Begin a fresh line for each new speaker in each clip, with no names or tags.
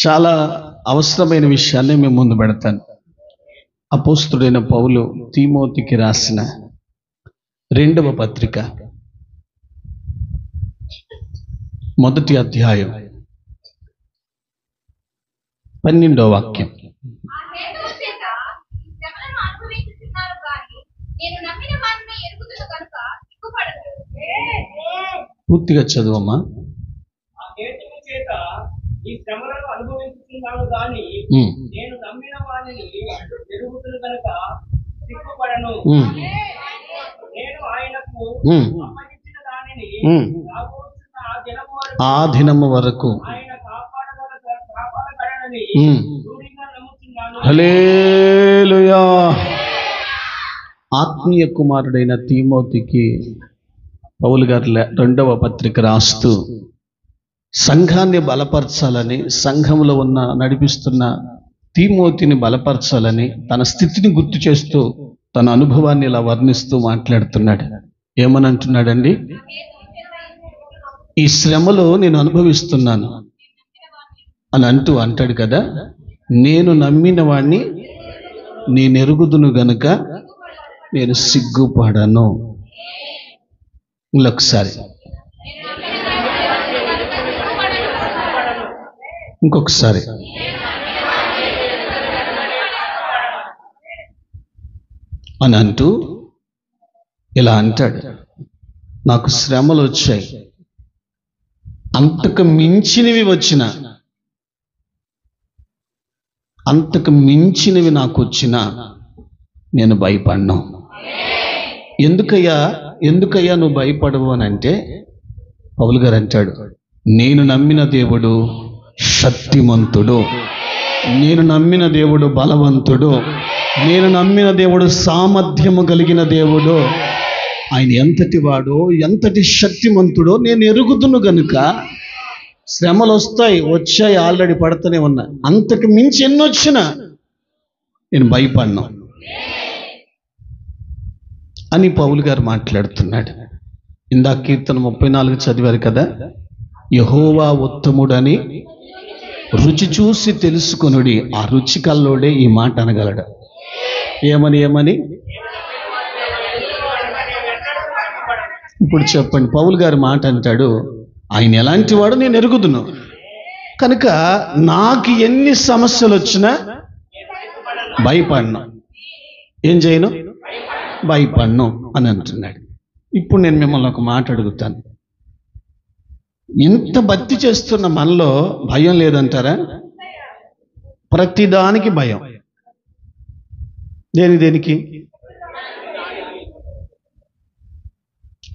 చాలా అవసరమైన విషయాన్ని మేము ముందు పెడతాను. అపోస్తుడైన పౌలు తీమోతికి రాసిన 2వ పత్రిక 1వ అధ్యాయం 12వ వాక్యం. పూర్తిగా చదువమ్మా.
ఈ శ్రమలను అనుభవిస్తున్నాను గాని నేను నమ్మిన వానిని ఎరుగుతును కనుక సిగ్గుపడను. నేను ఆయనకు అప్పగించిన దానిని రాబోతున్న
ఆ దినము వరకు
ఆయన కాపాడగలనని దృఢంగా నమ్ముతున్నాను.
హల్లెలూయా. ఆత్మీయ కుమారుడైన తీమోతికి పౌలు గారు 2వ పత్రిక రాస్తూ సంఘాన్ని బలపరచాలని, సంఘంలో ఉన్న నడిపిస్తున్న తీమోతిని బలపరచాలని తన స్థితిని గుర్తు చేస్తూ తన అనుభవాన్ని ఇలా వర్ణిస్తూ మాట్లాడుతున్నాడు. ఏమని అంటున్నాడండి? ఈ శ్రమలో నేను అనుభవిస్తున్నాను అని అంటాడు కదా. నేను నమ్మిన వాణ్ణి నేను ఎరుగుదును గనుక నేను సిగ్గుపడను. ఇంకొకసారి అని అంటూ ఇలా అంటాడు, నాకు శ్రమలు వచ్చాయి, అంతకు మించినవి నాకు వచ్చినా నేను భయపడను. ఎందుకయ్యా నువ్వు భయపడవు అని అంటే పౌలు గారు అంటాడు, నేను నమ్మిన దేవుడు శక్తిమంతుడు, నేను నమ్మిన దేవుడు బలవంతుడు, నేను నమ్మిన దేవుడు సామర్థ్యము కలిగిన దేవుడు. ఆయన ఎంతటి వాడో, ఎంతటి శక్తిమంతుడో నేను ఎరుగుదును గనుక శ్రమలు వచ్చాయి, ఆల్రెడీ పడుతూనే ఉన్నా, అంతకు మించి ఎన్నొచ్చినా నేను భయపడను అని పౌలు గారు మాట్లాడుతున్నాడు. ఇందాక కీర్తన 34 చదివారు కదా, యెహోవా ఉత్తముడని రుచి చూసి తెలుసుకొనుడి. ఆ రుచి కల్లోడే ఈ మాట అనగలడు. ఏమని? ఇప్పుడు చెప్పండి. పౌలు గారి మాట అంటాడు, ఆయన ఎలాంటి వాడు నేను ఎరుగుదును కనుక నాకు ఎన్ని సమస్యలు వచ్చినా భయపడను. ఏం చేయను? భయపడను అని అంటున్నాడు. ఇప్పుడు నేను మిమ్మల్ని ఒక మాట అడుగుతాను. ఇంత భక్తి చేస్తున్న మనలో భయం లేదంటారా? ప్రతిదానికి భయం. దేనికి?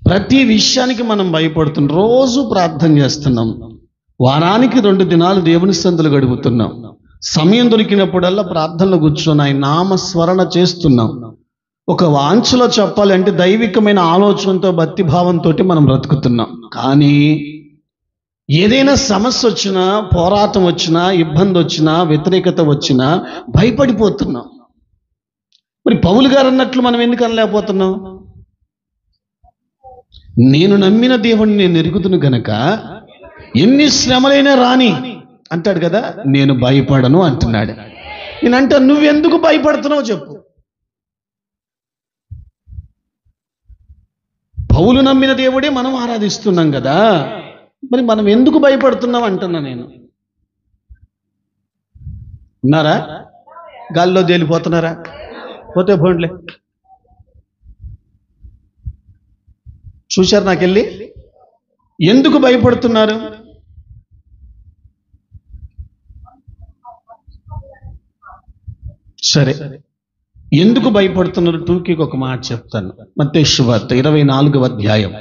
ప్రతి విషయానికి మనం భయపడుతున్నాం. రోజు ప్రార్థన చేస్తున్నాం, వారానికి 2 దినాలు దేవుని సందులు గడుపుతున్నాం, సమయం దొరికినప్పుడల్లా ప్రార్థనలో కూర్చొని ఆయన నామస్మరణ చేస్తున్నాం. ఒక వాంఛలో చెప్పాలంటే దైవికమైన ఆలోచనతో, భక్తి భావంతో మనం బ్రతుకుతున్నాం. కానీ ఏదైనా సమస్య వచ్చినా, పోరాటం వచ్చినా, ఇబ్బంది వచ్చినా, వ్యతిరేకత వచ్చినా భయపడిపోతున్నాం. మరి పౌలు గారు అన్నట్లు మనం ఎందుకు అనలేకపోతున్నాం? నేను నమ్మిన దేవుడిని నేను ఎరుగుదును గనక ఎన్ని శ్రమలైనా రాని అంటాడు కదా, నేను భయపడను అంటున్నాడు. నేనంటే నువ్వెందుకు భయపడుతున్నావు చెప్పు. పౌలు నమ్మిన దేవుడే మనం ఆరాధిస్తున్నాం కదా, మరి మనం ఎందుకు భయపడుతున్నాం అంటున్నా నేను. ఉన్నారా? గాల్లో తేలిపోతున్నారా? పోతే పోండ్లే. చూశారు నాకెళ్ళి? ఎందుకు భయపడుతున్నారు? సరే, ఎందుకు భయపడుతున్నారు? టూకీకి ఒక మాట చెప్తాను. మత్తయి సువార్త 24వ అధ్యాయం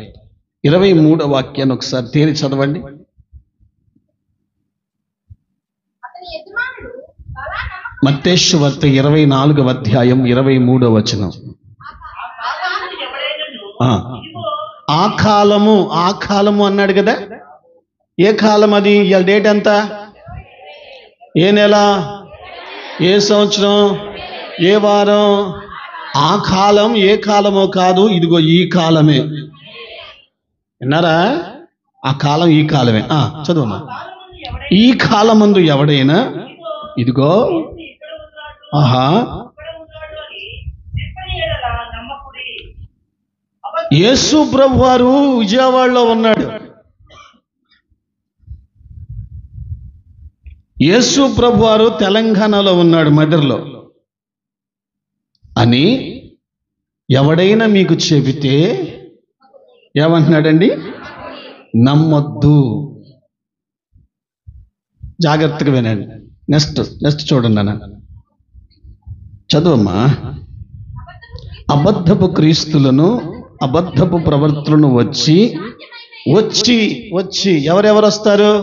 23వ వాక్యాన్ని ఒకసారి తేరి చదవండి. మత్తయి సువార్త 24వ అధ్యాయం 23వ వచనం. ఆ కాలము అన్నాడు కదా. ఏ కాలం అది? ఇవాళ డేట్ ఎంత? ఏ నెల? ఏ సంవత్సరం? ఏ వారం? ఆ కాలం ఏ కాలమో కాదు, ఇదిగో ఈ కాలమే. విన్నారా? ఆ కాలం ఈ కాలమే. చదువు. ఈ కాలమందు ఎవడైనా ఇదిగో
ఇక్కడ ఉన్నాడు,
ఆహా
అక్కడ ఉన్నాడు అని చెప్పని ఎడల నమ్మకుడి.
యేసు ప్రభు వారు విజయవాడలో ఉన్నాడు, యేసు ప్రభు వారు తెలంగాణలో ఉన్నాడు, మదిరలో అని ఎవడైనా మీకు చెబితే ఏమంటున్నాడండి? నమ్మొద్దు. జాగ్రత్తగా వినండి. నెక్స్ట్ చూడండి అన్న, చదువమ్మా. అబద్ధపు క్రీస్తులను అబద్ధపు ప్రవర్తనను వచ్చి వచ్చి వచ్చి ఎవరెవరు వస్తారు?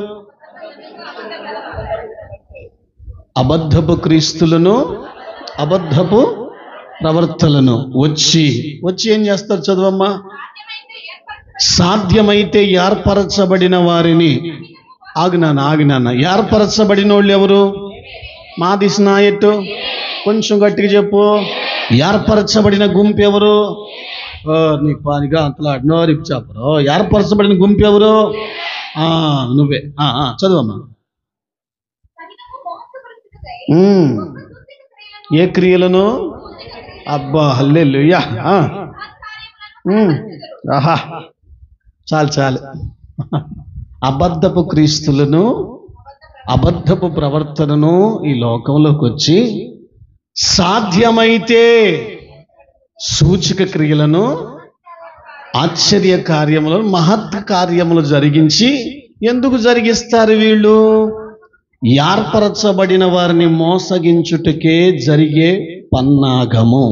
అబద్ధపు క్రీస్తులను అబద్ధపు ప్రవర్తనలను వచ్చి వచ్చి ఏం చేస్తారు? చదువమ్మా. సాధ్యమైతే ఏర్పరచబడిన వారిని, ఆగినాన్న ఏర్పరచబడిన వాళ్ళు ఎవరు? మాది స్నాయట్టు కొంచెం గట్టిగా చెప్పు. ఏర్పరచబడిన గుంపు ఎవరు? నీకు పానిగా అంతలా నోరికి చెప్పరు. ఏర్పరచబడిన గుంపు ఎవరు? నువ్వే. చదువమ్మా. ఏ క్రియలను? అబ్బా హల్లెలూయా. ఆహా చాలు. అబద్ధపు క్రీస్తులను అబద్ధపు ప్రవర్తనను ఈ లోకంలోకి వచ్చి సాధ్యమైతే సూచక క్రియలను ఆశ్చర్య కార్యములను మహత్ కార్యములు జరిగించి, ఎందుకు జరిగిస్తారు వీళ్ళు? ఏర్పరచబడిన వారిని మోసగించుటకే జరిగే పన్నాగము.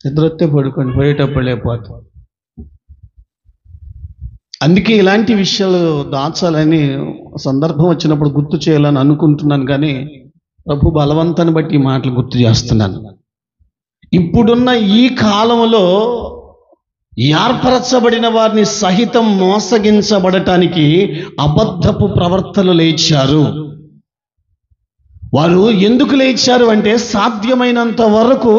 నిద్రొత్తే పడుకోండి, పోయేటప్పుడు లేకపోతే. అందుకే ఇలాంటి విషయాలు దాచాలని సందర్భం వచ్చినప్పుడు గుర్తు చేయాలని అనుకుంటున్నాను, కానీ ప్రభు బలవంతాన్ని బట్టి ఈ మాటలు గుర్తు చేస్తున్నాను. ఇప్పుడున్న ఈ కాలంలో ఏర్పరచబడిన వారిని సహితం మోసగించబడటానికి అబద్ధపు ప్రవర్తనలు లేచారు. వారు ఎందుకు లేచారు అంటే, సాధ్యమైనంత వరకు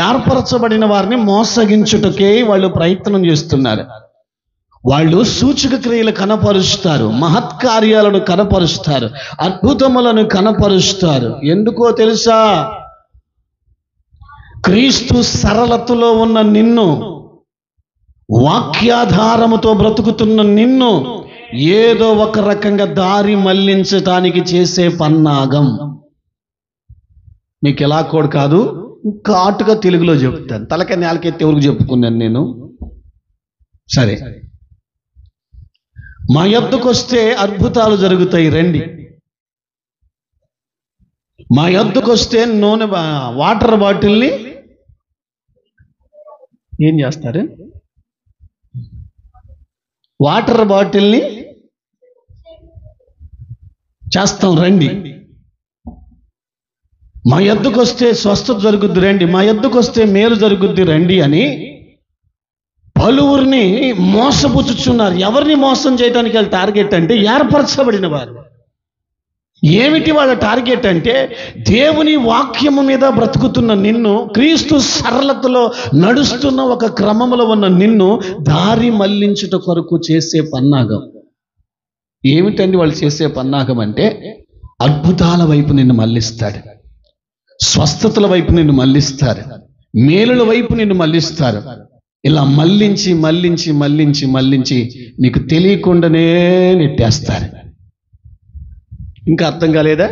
ఏర్పరచబడిన వారిని మోసగించుటకే వాళ్ళు ప్రయత్నం చేస్తున్నారు. వాళ్ళు సూచక క్రియలు కనపరుస్తారు, మహత్కార్యాలను కనపరుస్తారు, అద్భుతములను కనపరుస్తారు. ఎందుకో తెలుసా? క్రీస్తు సరళతలో ఉన్న నిన్ను, వాక్యాధారముతో బ్రతుకుతున్న నిన్ను ఏదో ఒక రకంగా దారి మళ్లించటానికి చేసే పన్నాగం. మీకు ఎలా కూడా కాదు, ఘాటుగా తెలుగులో చెప్తాను. తలక నేలకెత్తి ఎవరికి చెప్పుకున్నాను నేను? సరే, మా యొద్దకు వస్తే అద్భుతాలు జరుగుతాయి రండి. మా యొద్దకు వస్తే నూనె వాటర్ బాటిల్ని ఏం చేస్తారు? వాటర్ బాటిల్ని చేస్తాం రండి. మా యొద్దకు వస్తే స్వస్థత జరుగుద్ది రండి, మా యొద్దకు వస్తే మేలు జరుగుద్ది రండి అని పలువురిని మోసపుచ్చుచున్నారు. ఎవరిని మోసం చేయడానికి వాళ్ళ టార్గెట్ అంటే ఏర్పరచబడిన వారు. ఏమిటి వాళ్ళ టార్గెట్ అంటే, దేవుని వాక్యము మీద బ్రతుకుతున్న నిన్ను, క్రీస్తు సరళతలో నడుస్తున్న ఒక క్రమంలో ఉన్న నిన్ను దారి మళ్లించుట కొరకు చేసే పన్నాగం. ఏమిటండి వాళ్ళు చేసే పన్నాగం అంటే, అద్భుతాల వైపు నిన్ను మళ్లిస్తాడు, స్వస్థతల వైపు నిన్ను మళ్లిస్తారు, మేలుల వైపు నిన్ను మళ్లిస్తారు. ఇలా మళ్లించి మళ్లించి మళ్లించి మళ్లించి నీకు తెలియకుండానే నెట్టేస్తారు. ఇంకా అర్థం కాలేదా?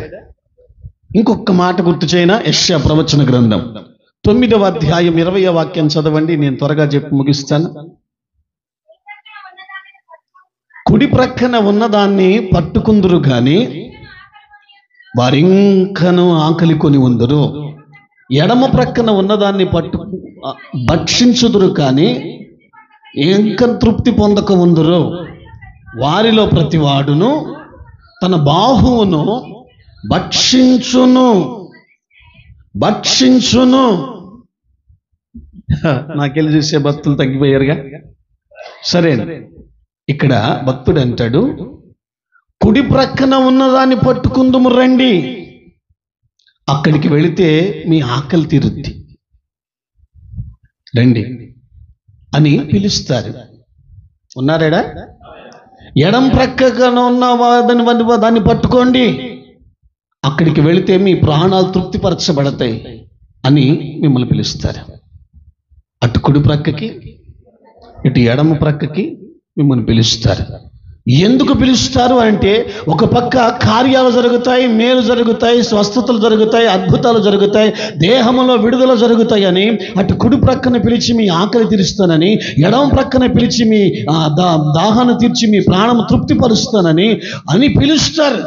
ఇంకొక మాట గుర్తు చేయనా? యెషయా ప్రవచన గ్రంథం 9వ అధ్యాయం 20వ వాక్యం చదవండి, నేను త్వరగా చెప్పి ముగిస్తాను. కుడి ప్రక్కన ఉన్నదాన్ని పట్టుకుందురు గాని వారింకను ఆకలి కొని ఉందరు, ఎడమ ప్రక్కన ఉన్నదాన్ని భక్షించుదురు కానీ ఇంకా తృప్తి పొందక ఉందరు. వారిలో ప్రతివాడును తన బాహువును భక్షించును. నాకెళ్ళి చూసే భక్తులు తగ్గిపోయారుగా. సరే, ఇక్కడ భక్తుడు అంటాడు, కుడి ప్రక్కన ఉన్నదాన్ని పట్టుకుందుము రండి, అక్కడికి వెళితే మీ ఆకలి తీరుద్ది రండి అని పిలుస్తారు. ఉన్నారేడా? ఎడం ప్రక్కన ఉన్న దాన్ని పట్టుకోండి, అక్కడికి వెళితే మీ ప్రాణాలు తృప్తిపరచబడతాయి అని మిమ్మల్ని పిలుస్తారు. అటు కుడి ప్రక్కకి ఇటు ఎడమ ప్రక్కకి మిమ్మల్ని పిలుస్తారు. ఎందుకు పిలుస్తారు అంటే, ఒక పక్క కార్యాలు జరుగుతాయి, మేలు జరుగుతాయి, స్వస్థతలు జరుగుతాయి, అద్భుతాలు జరుగుతాయి, దేహంలో విడుదల జరుగుతాయి అని అటు కుడి ప్రక్కన పిలిచి మీ ఆకలి తీరుస్తానని, ఎడమ ప్రక్కన పిలిచి మీ దాహాన్ని తీర్చి మీ ప్రాణం తృప్తిపరుస్తానని పిలుస్తారు.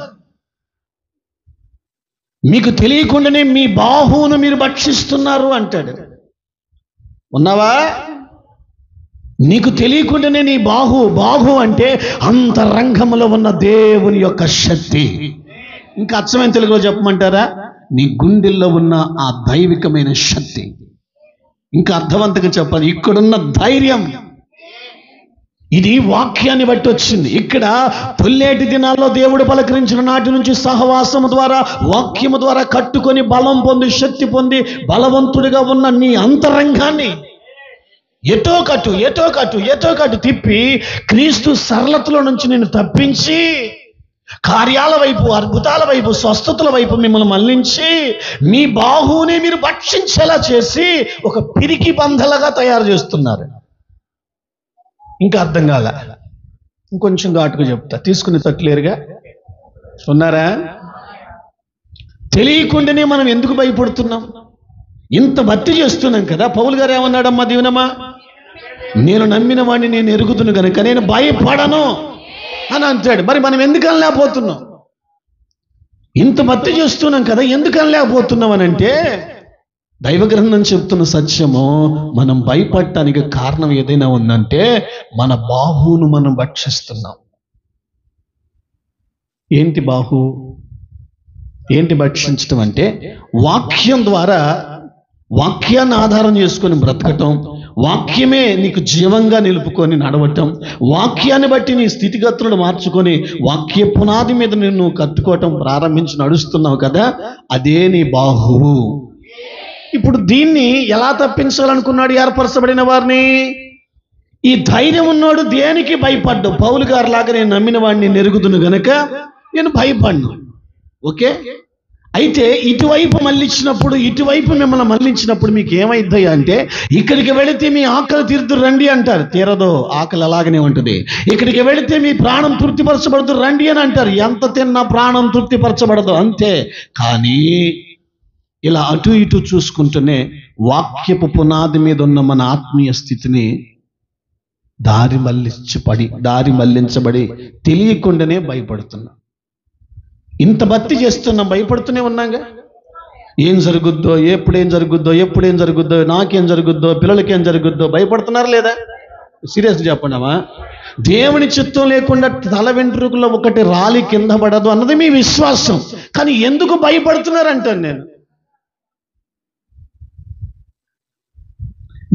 మీకు తెలియకుండానే మీ బాహువును మీరు భక్షిస్తున్నారు అంటాడు. ఉన్నావా? నీకు తెలియకుండానే నీ బాహు అంటే అంతరంగంలో ఉన్న దేవుని యొక్క శక్తి. ఇంకా అచ్చమైన తెలుగులో చెప్పమంటారా? నీ గుండెల్లో ఉన్న ఆ దైవికమైన శక్తి. ఇంకా అర్థవంతంగా చెప్పాలి, ఇక్కడున్న ధైర్యం ఇది వాక్యాన్ని బట్టి వచ్చింది. ఇక్కడ తొల్లేటి దినాల్లో దేవుడు పలకరించిన నాటి నుంచి సహవాసము ద్వారా, వాక్యము ద్వారా కట్టుకొని బలం పొంది, శక్తి పొంది, బలవంతుడిగా ఉన్న నీ అంతరంగాన్ని ఎటో కట్టు తిప్పి క్రీస్తు సరళతలో నుంచి నేను తప్పించి కార్యాల వైపు, అద్భుతాల వైపు, స్వస్థతల వైపు మిమ్మల్ని మళ్లించి మీ బాహువుని మీరు భక్షించేలా చేసి ఒక పిరికి బంధలుగా తయారు చేస్తున్నారు. ఇంకా అర్థం కాల, ఇంకొంచెం ఘాటుగా చెప్తా, తీసుకుని తట్లేరుగా ఉన్నారా? తెలియకుండానే మనం ఎందుకు భయపడుతున్నాం? ఇంత భక్తి చేస్తున్నాం కదా. పౌలు గారు ఏమన్నాడమ్మా దీవెనమ్మా? నేను నమ్మిన వాడిని నేను ఎరుగుతును కనుక నేను భయపడను అని అంటాడు. మరి మనం ఎందుకు అనలేకపోతున్నాం? ఇంత భక్తి చేస్తున్నాం కదా, ఎందుకు అనలేకపోతున్నాం అని అంటే, దైవ గ్రంథం చెప్తున్న సత్యము, మనం భయపడటానికి కారణం ఏదైనా ఉందంటే మన బాహువును మనం భక్షిస్తున్నాం. ఏంటి బాహు? ఏంటి భక్షించటం అంటే, వాక్యం ద్వారా, వాక్యాన్ని ఆధారం చేసుకొని బ్రతకటం, వాక్యమే నీకు జీవంగా నిలుపుకొని నడవటం, వాక్యాన్ని బట్టి నీ స్థితిగతులను మార్చుకొని వాక్య పునాది మీద నిన్ను కట్టుకోవటం ప్రారంభించి నడుస్తున్నావు కదా, అదే నీ బాహువు. ఇప్పుడు దీన్ని ఎలా తప్పించాలనుకున్నాడు ఏర్పరచబడిన వారిని? ఈ ధైర్యం ఉన్నోడు దేనికి భయపడ్డు? పౌలు గారు లాగా నేను నమ్మిన వాడిని నెరుగుదును గనక నేను భయపడ్ను. ఓకే, అయితే ఇటువైపు మిమ్మల్ని మళ్ళించినప్పుడు మీకు ఏమైద్ది అంటే, ఇక్కడికి వెళితే మీ ఆకలి తీరుతురు రండి అంటారు. తీరదో, ఆకలి అలాగనే ఉంటుంది. ఇక్కడికి వెళితే మీ ప్రాణం తృప్తిపరచబడదు రండి అని అంటారు. ఎంత తిన్నా ప్రాణం తృప్తిపరచబడదు, అంతే. కానీ ఇలా అటు ఇటు చూసుకుంటూనే వాక్యపు పునాది మీద ఉన్న మన ఆత్మీయ స్థితిని దారి మళ్లించబడి తెలియకుండానే భయపడుతున్నాం. ఇంత భక్తి చేస్తున్నాం, భయపడుతూనే ఉన్నాగా. ఏం జరుగుద్దో, ఎప్పుడేం జరుగుద్దో, నాకేం జరుగుద్దో, పిల్లలకేం జరుగుద్దో భయపడుతున్నారు లేదా? సీరియస్గా చెప్పండామా? దేవుని చిత్తం లేకుండా తల వెంట్రుకలో ఒకటి రాలి కింద పడదు అన్నది మీ విశ్వాసం. కానీ ఎందుకు భయపడుతున్నారంటాను నేను.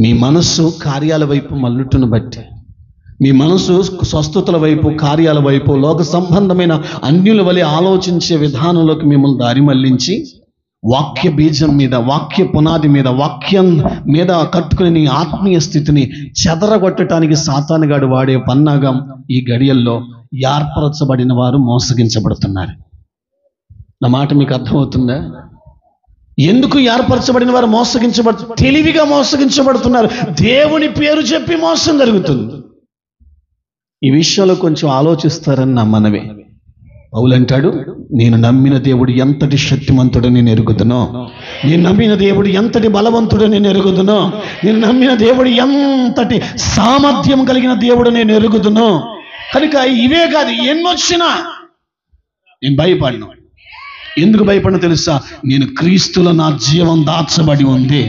మీ మనస్సు కార్యాల వైపు మల్లుటను బట్టి, మీ మనసు స్వస్థతల వైపు, కార్యాల వైపు, లోక సంబంధమైన అన్యుల వలె ఆలోచించే విధానంలోకి మిమ్మల్ని దారి మళ్లించి వాక్య బీజం మీద, వాక్య పునాది మీద, వాక్యం మీద కట్టుకుని నీ ఆత్మీయ స్థితిని చెదరగొట్టడానికి సాతానుగాడు వాడే పన్నాగం ఈ గడియల్లో ఏర్పరచబడిన వారు మోసగించబడుతున్నారు. నా మాట మీకు అర్థమవుతుందా? ఎందుకు ఏర్పరచబడిన వారు తెలివిగా మోసగించబడుతున్నారు. దేవుని పేరు చెప్పి మోసం జరుగుతుంది. ఈ విషయంలో కొంచెం ఆలోచిస్తారని నా మనవే. పౌలు అంటాడు, నేను నమ్మిన దేవుడు ఎంతటి శక్తిమంతుడు నేను ఎరుగుదునో, నేను నమ్మిన దేవుడు ఎంతటి బలవంతుడు నేను ఎరుగుదునో, నేను నమ్మిన దేవుడు ఎంతటి సామర్థ్యం కలిగిన దేవుడు నేను ఎరుగుదునో. కనుక ఇవే కాదు, ఎన్నొచ్చినా నేను భయపడను. ఎందుకు భయపడను తెలుసా? నేను క్రీస్తులో నా జీవం దాచబడి ఉంది.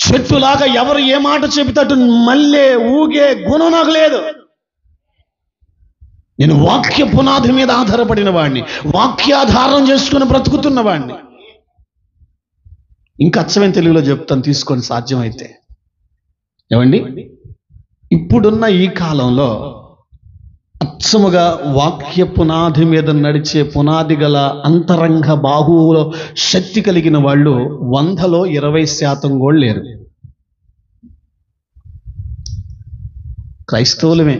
చెట్టులాగా ఎవరు ఏ మాట చెబితేట్టు మళ్ళీ ఊగే గుణం నాకు లేదు. నేను వాక్య పునాది మీద ఆధారపడిన వాడిని, వాక్యాధారం చేసుకుని బ్రతుకుతున్న వాడిని. ఇంకా అచ్చమైన తెలుగులో చెప్తాను, తీసుకొని సాధ్యమైతే. ఏమండి, ఇప్పుడున్న ఈ కాలంలో అచ్చముగా వాక్య పునాది మీద నడిచే పునాది గల అంతరంగ బాహువులో శక్తి కలిగిన వాళ్ళు 100లో 20% కూడా లేరు. క్రైస్తవులమే,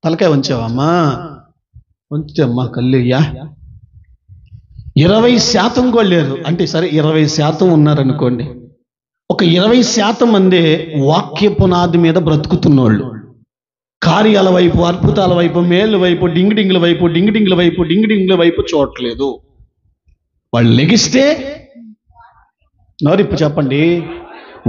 తలకాయ ఉంచావమ్మా, ఉంచితే అమ్మా కళ్ళయ్యా. 20% కూడా లేరు అంటే సరే 20% ఉన్నారనుకోండి. ఒక 20% మందే వాక్య పునాది మీద బ్రతుకుతున్నోళ్ళు. కార్యాల వైపు, అద్భుతాల వైపు, మేళ్ళ వైపు, డింగిడింగ్ల వైపు చూడట్లేదు. వాళ్ళు లెగిస్తే నోరిప్పు చెప్పండి,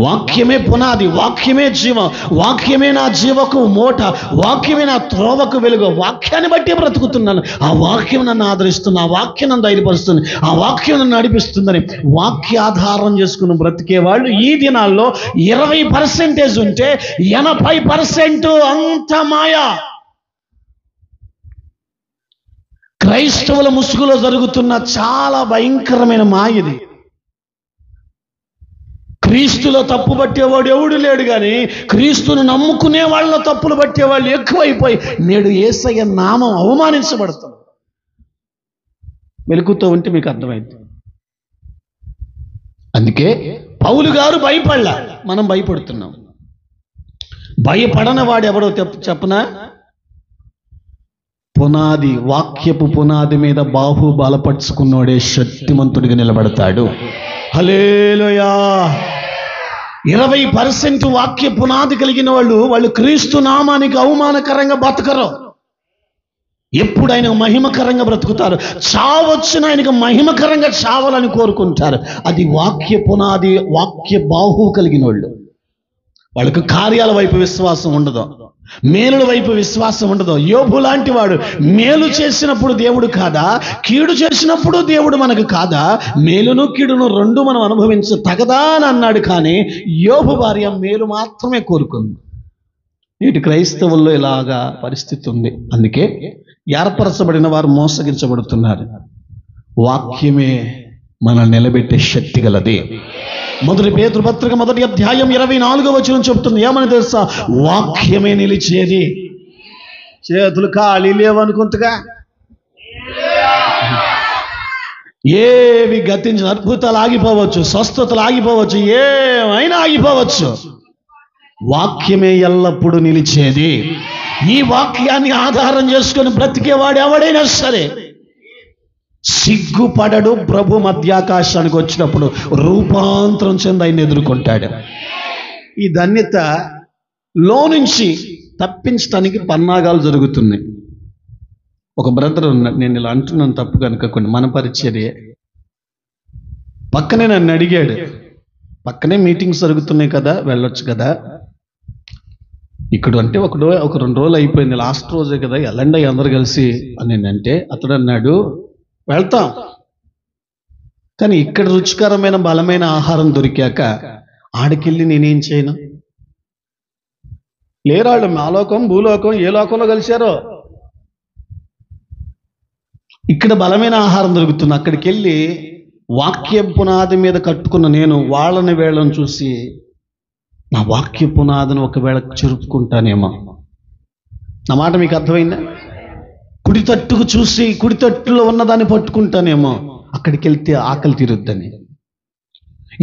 వాక్యమే పునాది, వాక్యమే జీవం, వాక్యమే నా జీవకు మూట, వాక్యమే నా త్రోవకు వెలుగు. వాక్యాన్ని బట్టి బ్రతుకుతున్నాను. ఆ వాక్యం నన్ను ఆదరిస్తుంది, ఆ వాక్యం నన్ను ధైర్యపరుస్తుంది, ఆ వాక్యం నన్ను నడిపిస్తుందని వాక్యాధారం చేసుకుని బ్రతికే వాళ్ళు ఈ దినాల్లో 20% ఉంటే 80% అంత మాయా. క్రైస్తవుల ముసుగులో జరుగుతున్న చాలా భయంకరమైన మాయ ఇది. క్రీస్తులో తప్పు పట్టేవాడు ఎవడు లేడు, కానీ క్రీస్తును నమ్ముకునే వాళ్ళలో తప్పులు పట్టేవాళ్ళు ఎక్కువైపోయి నేడు యేసయ్య నామం అవమానించబడుతుంది. వెలుగుతో ఉంటే మీకు అర్థమైంది. అందుకే పౌలు గారు భయపడలా, మనం భయపడుతున్నాం. భయపడని వాడు ఎవడో చెప్పనా? పునాది, వాక్యపు పునాది మీద బాహు బలపరుచుకున్నోడే శక్తిమంతుడిగా నిలబడతాడు. హల్లెలూయా. 20% వాక్య పునాది కలిగిన వాళ్ళు క్రీస్తు నామానికి అవమానకరంగా బతకరు. ఎప్పుడు ఆయనకు మహిమకరంగా బ్రతుకుతారు. చావొచ్చిన ఆయనకు మహిమకరంగా చావాలని కోరుకుంటారు. అది వాక్య పునాది, వాక్య బాహు కలిగిన వాళ్ళు. వాళ్ళకు కార్యాల వైపు విశ్వాసం ఉండదు, మేలుల వైపు విశ్వాసం ఉండదు. యోబు లాంటి వాడు మేలు చేసినప్పుడు దేవుడు కాదా, కీడు చేసినప్పుడు దేవుడు మనకు కాదా? మేలును కీడును రెండు మనం అనుభవించ తగదా అని అన్నాడు. కానీ యోబు భార్య మేలు మాత్రమే కోరుకుంది. నేటి క్రైస్తవుల్లో ఇలాగా పరిస్థితి ఉంది. అందుకే ఏర్పరచబడిన వారు మోసగించబడుతున్నారు. వాక్యమే మనల్ని నిలబెట్టే శక్తి గలది. మొదటి పేతురు పత్రిక 1వ అధ్యాయం 24వ వచనం చెప్తుంది. ఏమని తెలుసా? వాక్యమే నిలిచేది. చేతులు ఖాళీ లేవనుకుంటగా, ఏవి గతించిన అద్భుతాలు ఆగిపోవచ్చు, స్వస్థతలు ఆగిపోవచ్చు, ఏమైనా ఆగిపోవచ్చు. వాక్యమే ఎల్లప్పుడూ నిలిచేది. ఈ వాక్యాన్ని ఆధారం చేసుకొని బ్రతికేవాడు ఎవడైనా సరే సిగ్గుపడడు. ప్రభు మధ్యాకాశానికి వచ్చినప్పుడు రూపాంతరం చెంది ఆయన ఎదుర్కొంటాడు. ఈ ధన్యత లో నుంచి తప్పించడానికి పన్నాగాలు జరుగుతున్నాయి. ఒక బ్రదర్ ఉన్నాడు, నేను ఇలా అంటున్నాను తప్పు కనుక కొన్ని మన పరిచర్యే. పక్కనే నన్ను అడిగాడు, పక్కనే మీటింగ్స్ జరుగుతున్నాయి కదా, వెళ్ళొచ్చు కదా ఇక్కడ అంటే. ఒక 2 రోజులు అయిపోయింది, లాస్ట్ రోజే కదా, వెళ్ళండి అందరు కలిసి అని అంటే అతడు అన్నాడు, వెళ్తాం, కానీ ఇక్కడ రుచికరమైన బలమైన ఆహారం దొరికాక ఆడికెళ్ళి నేనేం చేయను? లేరాళ్ళు మాలోకం భూలోకం ఏ లోకంలో కలిశారో. ఇక్కడ బలమైన ఆహారం దొరుకుతుంది, అక్కడికి వెళ్ళి వాక్య పునాది మీద కట్టుకున్న నేను వాళ్ళని వీళ్ళని చూసి నా వాక్య పునాదిని ఒకవేళ చెరుపుకుంటానేమో. నా మాట మీకు అర్థమైందా? కుడి తట్టుకు చూసి కుడి తట్టులో ఉన్నదాన్ని పట్టుకుంటానేమో, అక్కడికి వెళ్తే ఆకలి తీరుద్దని.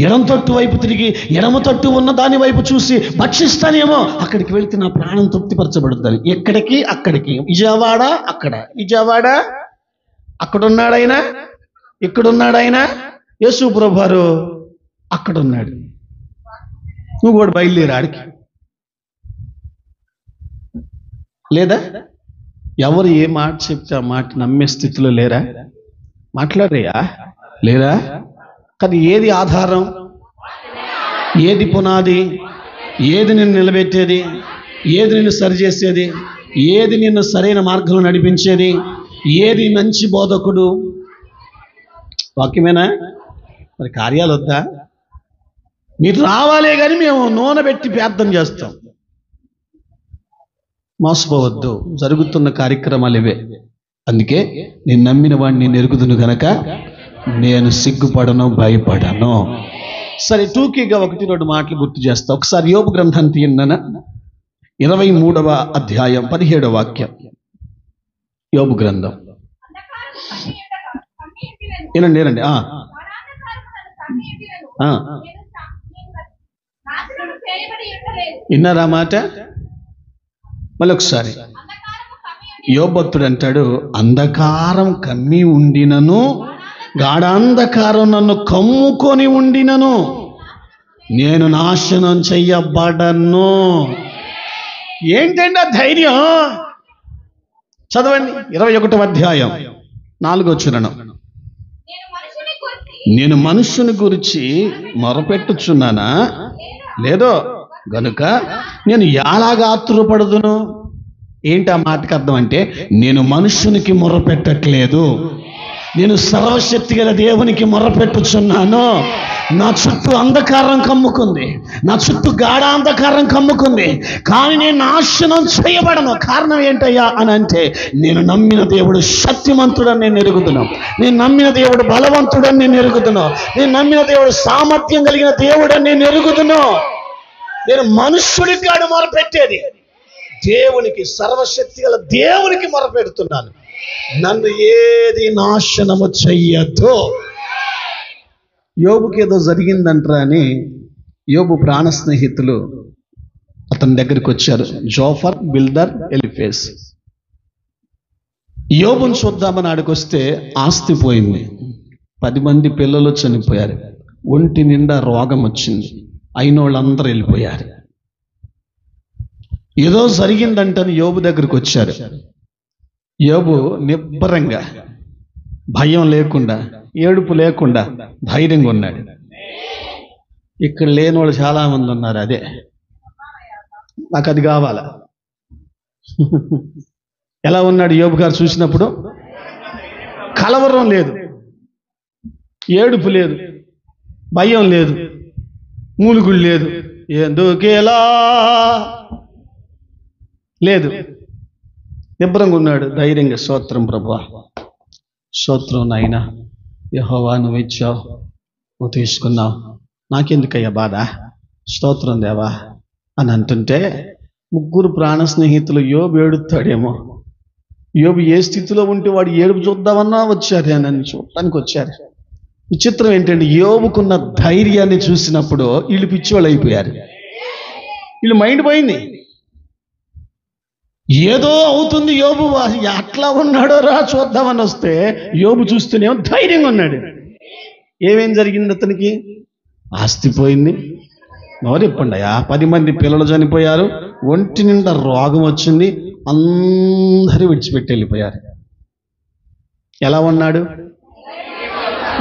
ఎడమ తట్టు వైపు తిరిగి ఎడమ తట్టు ఉన్న దాని వైపు చూసి భక్షిస్తానేమో, అక్కడికి వెళ్తే నా ప్రాణం తృప్తిపరచబడుద్దని. ఎక్కడికి అక్కడికి, విజయవాడ అక్కడ, విజయవాడ అక్కడున్నాడైనా, ఇక్కడున్నాడైనా, యేసు ప్రభువారు అక్కడున్నాడు. నువ్వు కూడా బయలుదేరి ఆడికి. లేదా ఎవరు ఏ మాట చెప్తే ఆ మాట నమ్మే స్థితిలో లేరా? మాట్లాడేయా? లేరా? కానీ ఏది ఆధారం, ఏది పునాది, ఏది నిన్ను నిలబెట్టేది, ఏది నిన్ను సరిచేసేది, ఏది నిన్ను సరైన మార్గంలో నడిపించేది, ఏది మంచి బోధకుడు? వాక్యమేనా? మరి కార్యాలు వద్దా? మీరు రావాలే కానీ మేము నూనె పెట్టి ప్రార్థన చేస్తాం. మోసపోవద్దు, జరుగుతున్న కార్యక్రమాలు ఇవే. అందుకే నేను నమ్మిన వాడిని నేను ఎరుగుదును గనక నేను సిగ్గుపడను, భయపడను. సరే, టూకీగా 1-2 మాటలు గుర్తు చేస్తా. ఒకసారి యోబు గ్రంథాన్ని తీయన్నా, 23వ అధ్యాయం 17వ వాక్యం. యోబు గ్రంథం ఏనండి. విన్నారా మాట? మళ్ళీ ఒకసారి. యోబు భక్తుడు అంటాడు, అంధకారం కమ్మి ఉండినను, గాఢాంధకారం నన్ను కమ్ముకొని ఉండినను, నేను నాశనం చెయ్యబడను. ఏంటండి ఆ ధైర్యం? చదవండి 21వ అధ్యాయం 4వ వచనం. నేను మనుష్యుని గురించి మొరపెట్టుచున్నానా? లేదో గనుక నేను ఎలాగా ఆతురపడుదును. ఏంటి ఆ మాటకి అర్థం అంటే, నేను మనుష్యునికి మొరపెట్టట్లేదు, నేను సర్వశక్తి గల దేవునికి మొరపెట్టుచున్నాను. నా చుట్టూ అంధకారం కమ్ముకుంది, నా చుట్టూ గాఢాంధకారం కమ్ముకుంది, కానీ నేను నాశనం చేయబడను. కారణం ఏంటయ్యా అని అంటే, నేను నమ్మిన దేవుడు శక్తిమంతుడని నేను ఎరుగుతున్నాను, నేను నమ్మిన దేవుడు బలవంతుడని నేను ఎరుగుతున్నాను, నేను నమ్మిన దేవుడు సామర్థ్యం కలిగిన దేవుడని నేను ఎరుగుతున్నాను. నేను మనుష్యుడికి కాడు మొరపెట్టేది, దేవునికి, సర్వశక్తి గల దేవునికి మొరపెడుతున్నాను. నన్ను ఏది నాశనము చెయ్యదు. యోబుకి ఏదో జరిగిందంటారా అని యోబు ప్రాణ స్నేహితులు అతని దగ్గరికి వచ్చారు, జోఫర్, బిల్దర్, ఎలిఫేస్. యోబుని చూద్దామని ఆడికొస్తే ఆస్తి పోయింది, 10 మంది పిల్లలు చనిపోయారు, ఒంటి నిండా రోగం వచ్చింది, అయిన వాళ్ళందరూ వెళ్ళిపోయారు. ఏదో జరిగిందంటని యోబు దగ్గరికి వచ్చారు. యోబు నిబ్బరంగా, భయం లేకుండా, ఏడుపు లేకుండా ధైర్యంగా ఉన్నాడు. ఇక్కడ లేని వాళ్ళు చాలా మంది ఉన్నారు. అదే నాకు అది కావాలా. ఎలా ఉన్నాడు యోబు గారు చూసినప్పుడు? కలవరం లేదు, ఏడుపు లేదు, భయం లేదు, మూలుగులు లేదు, ఎందుకేలా లేదు, నిబ్బరంగా ఉన్నాడు, ధైర్యంగా. స్తోత్రం ప్రభువా, స్తోత్రం నాయనా, యెహోవా నువ్వు ఇచ్చావు, నువ్వు తీసుకున్నావు, నాకెందుకయ్యా బాధ, స్తోత్రం దేవా అని అంటుంటే 3 ప్రాణ స్నేహితులు యోబు ఏడుతాడేమో, యోబు ఏ స్థితిలో ఉంటే వాడు ఏడుపు చూద్దామన్నా వచ్చారు, నన్ను చూడటానికి వచ్చారు. విచిత్రం ఏంటంటే, యోబుకున్న ధైర్యాన్ని చూసినప్పుడు వీళ్ళు పిచ్చివాళ్ళు అయిపోయారు, వీళ్ళు మైండ్ పోయింది. ఏదో అవుతుంది, యోబు అట్లా ఉన్నాడో రా చూద్దామని వస్తే యోబు చూస్తేనేమో ధైర్యంగా ఉన్నాడు. ఏమేం జరిగింది అతనికి? ఆస్తి పోయింది, నోరెప్పండి, 10 మంది పిల్లలు చనిపోయారు, ఒంటి నిండా రోగం వచ్చింది, అందరూ విడిచిపెట్టి వెళ్ళిపోయారు. ఎలా ఉన్నాడు?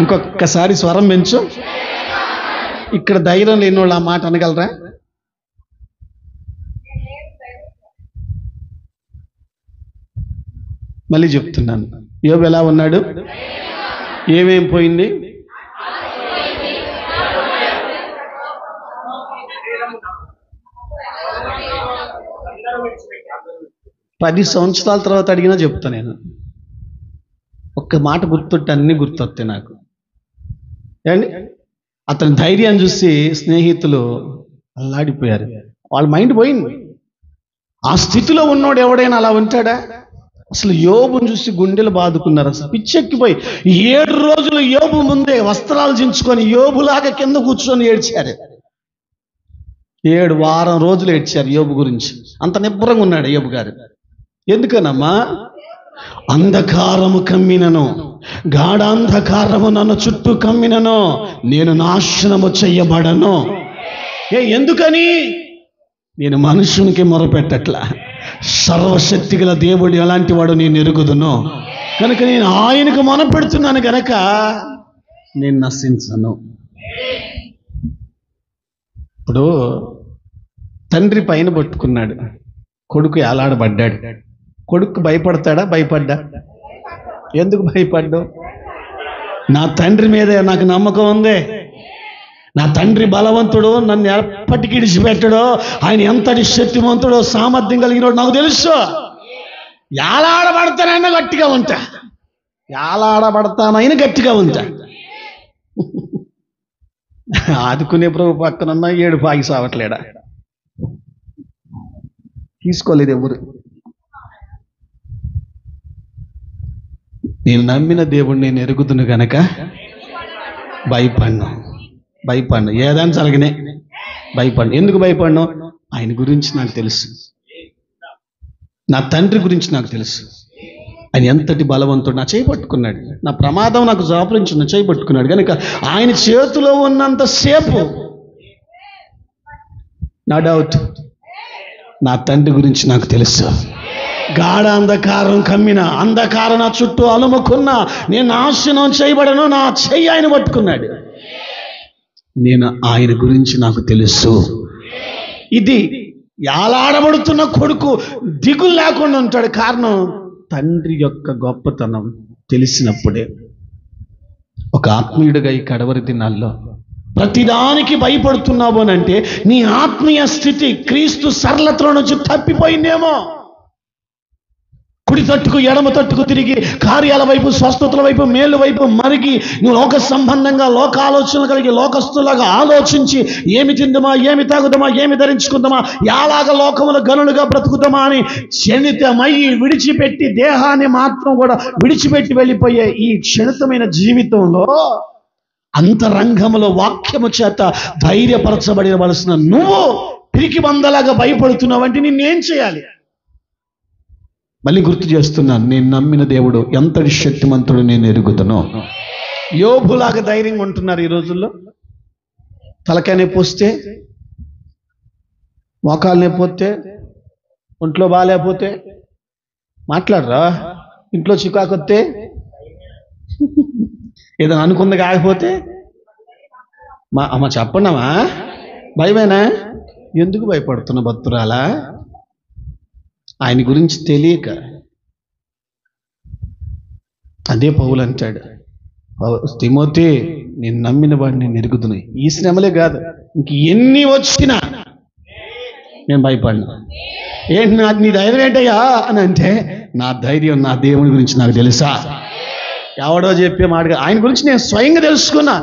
ఇంకొకసారి స్వరం పెంచు. ఇక్కడ ధైర్యం లేని వాళ్ళు ఆ మాట అనగలరా? మళ్ళీ చెప్తున్నాను, యోబు ఎలా ఉన్నాడు? ఏమేం పోయింది? 10 సంవత్సరాల తర్వాత అడిగినా చెప్తా నేను. ఒక్క మాట గుర్తుంటే అన్నీ గుర్తొస్తాయి నాకు. ఏమండి, అతని ధైర్యాన్ని చూసి స్నేహితులు అల్లాడిపోయారు, వాళ్ళ మైండ్ పోయింది. ఆ స్థితిలో ఉన్నోడు ఎవడైనా అలా ఉంటాడా? అసలు యోబుని చూసి గుండెలు బాదుకున్నారు, అసలు పిచ్చెక్కిపోయి 7 రోజులు యోబు ముందే వస్త్రాలు చించుకొని యోబులాగా కింద కూర్చొని ఏడ్చారు. 7 వారం రోజులు ఏడ్చారు యోబు గురించి. అంత నిబ్బరంగా ఉన్నాడు యోబు గారు. ఎందుకనమ్మా? అంధకారము కమ్మినను, గాఢాంధకారము నన్ను చుట్టూ కమ్మినను, నేను నాశనము చెయ్యబడను. ఎందుకని? నేను మనుషునికి మొరపెట్టట్లా, సర్వశక్తి గల దేవుడు ఎలాంటి వాడు నేను ఎరుగుదును కనుక నేను ఆయనకు మొరపెడుతున్నాను గనక నేను నశించను. ఇప్పుడు తండ్రి పైన పట్టుకున్నాడు, కొడుకు ఏలాడబడ్డాడు. కొడుకు భయపడతాడా? భయపడ్డా? ఎందుకు భయపడ్డావు? నా తండ్రి మీద నాకు నమ్మకం ఉంది, నా తండ్రి బలవంతుడు, నన్ను ఎప్పటికీ విడిచిపెట్టడో, ఆయన ఎంతటి శక్తివంతుడో, సామర్థ్యం కలిగినోడు నాకు తెలుసు. ఏలాడబడతానైనా గట్టిగా ఉంటా, ఏలాడబడతానైనా గట్టిగా ఉంటా. ఆదుకునే ప్రభు పక్కనున్నా 7 పాగి సావట్లేడా? తీసుకోలేదు ఎవరు. నేను నమ్మిన దేవుడిని నేను ఎరుగుదును గనక భయపడ్ను. ఏదైనా జరగనే భయపడ్ను. ఎందుకు భయపడ్ను? ఆయన గురించి నాకు తెలుసు. నా తండ్రి గురించి నాకు తెలుసు. ఆయన ఎంతటి బలవంతుడు. నా చేయి పట్టుకున్నాడు. నా ప్రమాదం నాకు జాపరించి నా చేయి పట్టుకున్నాడు కనుక ఆయన చేతిలో ఉన్నంతసేపు నా డౌట్ నా తండ్రి గురించి నాకు తెలుసు. గాఢ అంధకారం కమ్మిన, అంధకారం నా చుట్టూ అలుముకున్నా నేను నాశనం చేయబడను. నా చెయ్యి ఆయన పట్టుకున్నాడు. నేను ఆయన గురించి నాకు తెలుసు. ఇది యాలాడబడుతున్న కొడుకు దిగులు లేకుండా ఉంటాడు. కారణం తండ్రి యొక్క గొప్పతనం తెలిసినప్పుడే. ఒక ఆత్మీయుడిగా ఈ కడవరి దినాల్లో ప్రతిదానికి భయపడుతున్నావు అని అంటే నీ ఆత్మీయ స్థితి క్రీస్తు సరళతలో నుంచి తప్పిపోయిందేమో. కుడి తట్టుకు ఎడమ తట్టుకు తిరిగి కార్యాల వైపు, స్వస్థతల వైపు, మేలు వైపు మరిగి నువ్వు లోక సంబంధంగా లోక ఆలోచనలు కలిగి లోకస్తులాగా ఆలోచించి ఏమి తిందామా, ఏమి తాగుదామా, ఏమి ధరించుకుందామా, యాలాగ లోకముల గనులుగా బ్రతుకుదామా అని క్షణితమై విడిచిపెట్టి దేహాన్ని మాత్రం కూడా విడిచిపెట్టి వెళ్ళిపోయే ఈ క్షణితమైన జీవితంలో అంతరంగములో వాక్యము చేత ధైర్యపరచబడవలసిన నువ్వు పిరికి బందలాగా భయపడుతున్నావంటే నిన్నేం చేయాలి? మళ్ళీ గుర్తు చేస్తున్నాను, నేను నమ్మిన దేవుడు ఎంతటి శక్తిమంతుడు నేను ఎరుగుతాను. యోబులాగా ధైర్యంగా ఉంటున్నారు ఈ రోజుల్లో. తలకాయ నొప్పి వస్తే, మోకాలు నొప్పి వస్తే, ఒంట్లో బాగాలేకపోతే మాట్లాడరా? ఇంట్లో చికాకు వస్తే, ఏదైనా అనుకుంది కాకపోతే అమ్మ చెప్పండమ్మా, భయమేనా? ఎందుకు భయపడుతున్న భక్తురాలా? ఆయన గురించి తెలియక. అదే పౌలు అంటాడు, తిమోతి నేను నమ్మిన వాడిని నేను ఎరుగుతున్నాయి. ఈ శ్రమలే కాదు, ఇంక ఎన్ని వచ్చినా నేను భయపడినా. ఏంటి నీ ధైర్యం ఏంటయ్యా అని అంటే, నా ధైర్యం నా దేవుని గురించి నాకు తెలుసా. ఎవడో చెప్పే మాట, ఆయన గురించి నేను స్వయంగా తెలుసుకున్నా.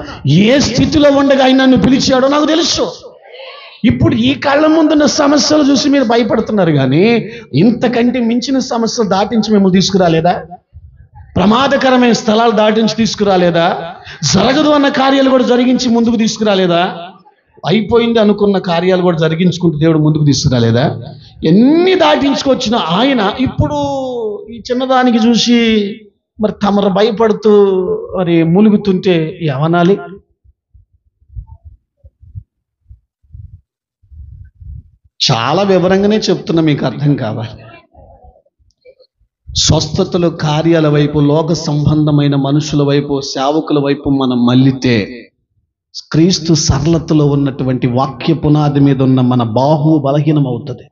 ఏ స్థితిలో ఉండగా ఆయన నన్ను పిలిచాడో నాకు తెలుసు. ఇప్పుడు ఈ కళ్ళ ముందున్న సమస్యలు చూసి మీరు భయపడుతున్నారు, కానీ ఇంతకంటే మించిన సమస్యలు దాటించి మిమ్మల్ని తీసుకురాలేదా? ప్రమాదకరమైన స్థలాలు దాటించి తీసుకురాలేదా? జరగదు అన్న కార్యాలు కూడా జరిగించి ముందుకు తీసుకురాలేదా? అయిపోయింది అనుకున్న కార్యాలు కూడా జరిగించుకుంటూ దేవుడు ముందుకు తీసుకురాలేదా? ఎన్ని దాటించుకొచ్చిన ఆయన ఇప్పుడు ఈ చిన్నదానికి చూసి మరి తమరు భయపడుతూ మరి మూలుగుతుంటే ఏమనాలి? చాలా వివరంగానే చెప్తున్నా, మీకు అర్థం కావాలి. స్వస్థతలు, కార్యాల వైపు, లోక సంబంధమైన మనుషుల వైపు, సేవకుల వైపు మనం మళ్ళితే క్రీస్తు సరళతలో ఉన్నటువంటి వాక్య పునాది మీద ఉన్న మన బాహు బలహీనం అవుతుంది.